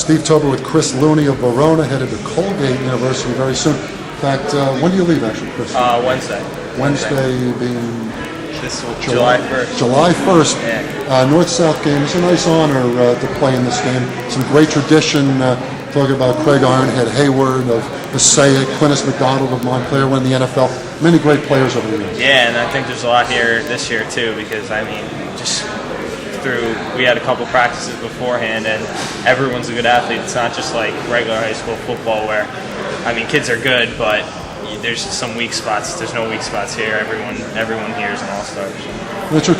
Steve Tober with Chris Looney of Verona, headed to Colgate University very soon. In fact, when do you leave, actually, Chris? Wednesday being July 1st. July 1st. Yeah. North-South game. It's a nice honor to play in this game. Some great tradition. Talking about Craig Ironhead Hayward of Passaic, Quintus McDonald of Montclair winning the NFL. Many great players over the years. Yeah, and I think there's a lot here this year too, because we had a couple practices beforehand, and everyone's a good athlete. It's not just like regular high school football where, kids are good, but there's some weak spots. There's no weak spots here. Everyone here is an all-star. It's a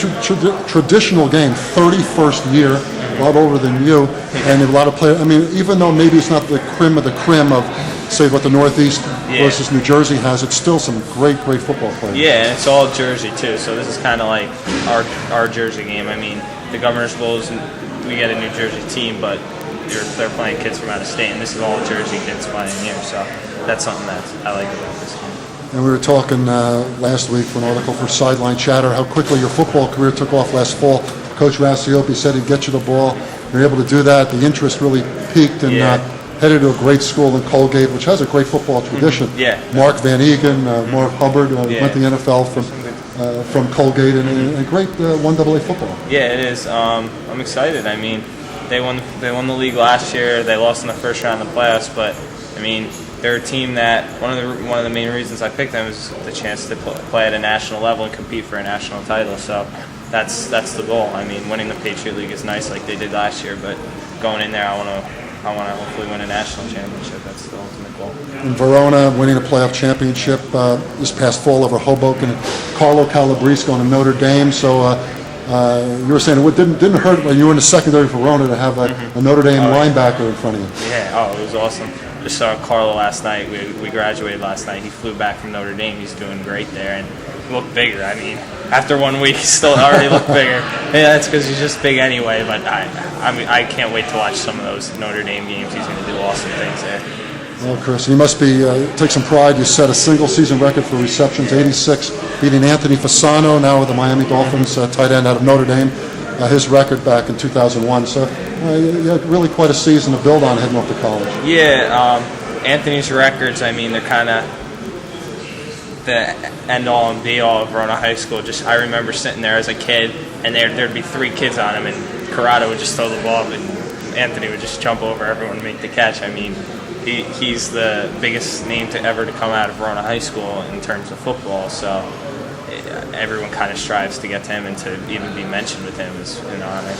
traditional game, 31st year, a lot older than you, and a lot of players. Even though maybe it's not the creme of the creme of, say, what the Northeast versus New Jersey has, it's still some great football players. Yeah, and it's all Jersey too, so this is kind of like our Jersey game. The Governor's Bowl we get a New Jersey team, but they're playing kids from out of state, and this is all Jersey kids playing here, so that's something that I like about this game. And we were talking last week for an article for SidelineChatter how quickly your football career took off last fall. Coach Rassiopi said he'd get you the ball. You were able to do that. The interest really peaked, and headed to a great school in Colgate, which has a great football tradition. Mark Van Egan, Mark Hubbard went to the NFL from Colgate, and great 1AA football. Yeah, it is. I'm excited. They won the league last year. They lost in the first round of the playoffs, but they're a team that one of the main reasons I picked them is the chance to play at a national level and compete for a national title. So that's the goal. Winning the Patriot League is nice, like they did last year, but going in there, I want to hopefully win a national championship. That's the ultimate goal. In Verona, winning a playoff championship this past fall over Hoboken, and Carlo Calabrese going to Notre Dame. So you were saying it didn't hurt when you were in the secondary for Verona to have a Notre Dame linebacker in front of you. Yeah, it was awesome. Just saw Carlo last night. We graduated last night. He flew back from Notre Dame. He's doing great there, and he looked bigger. After 1 week, he still already looked bigger. Yeah, that's because he's just big anyway. But I can't wait to watch some of those Notre Dame games. He's going to do awesome things there. Well, Chris, you must take some pride. You set a single-season record for receptions, 86, beating Anthony Fasano, now with the Miami Dolphins, tight end out of Notre Dame. His record back in 2001. So you had really quite a season to build on heading off to college. Yeah, Anthony's records, they're kind of the end-all and be-all of Verona High School. I remember sitting there as a kid, and there'd be 3 kids on him, and Corrado would just throw the ball, and Anthony would just jump over everyone and make the catch. He's the biggest name to come out of Verona High School in terms of football, so everyone kind of strives to get to him, and to even be mentioned with him is an honor.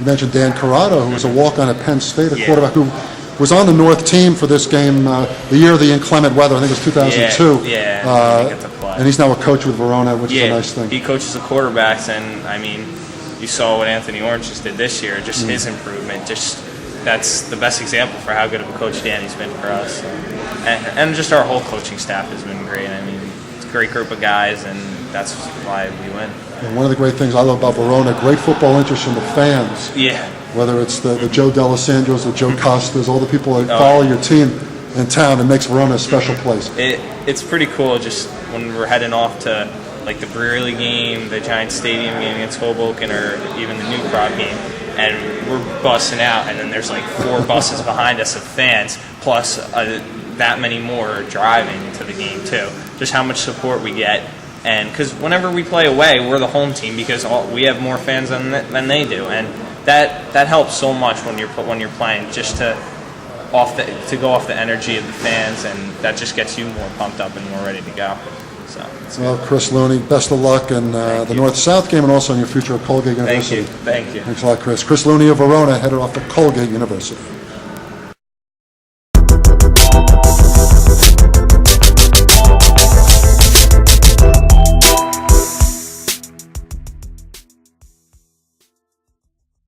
You mentioned Dan Corrado, who was a walk-on at Penn State, a quarterback who was on the North team for this game the year of the inclement weather. I think it was 2002. And he's now a coach with Verona, which is a nice thing. He coaches the quarterbacks, and you saw what Anthony Orange just did this year. Just his improvement. That's the best example for how good of a coach Danny's been for us, and just our whole coaching staff has been great. It's a great group of guys, and that's why we win. And one of the great things I love about Verona, great football interest from the fans. Yeah. Whether it's the Joe D'Alessandros, the Joe Costas, all the people that follow your team in town, it makes Verona a special place. It's pretty cool just when we're heading off to like the Brearley game, the Giants Stadium game against Hoboken, or even the New Crop game, and we're bussing out, and then there's like 4 buses behind us of fans, plus that many more driving to the game too. Just how much support we get. And because whenever we play away, we're the home team because we have more fans than they do, and that helps so much when you're playing, just to go off the energy of the fans, and that just gets you more pumped up and more ready to go. So. Well, Chris Looney, best of luck in the North-South game, and also in your future at Colgate University. Thank you. Thanks a lot, Chris. Chris Looney of Verona, headed off to Colgate University.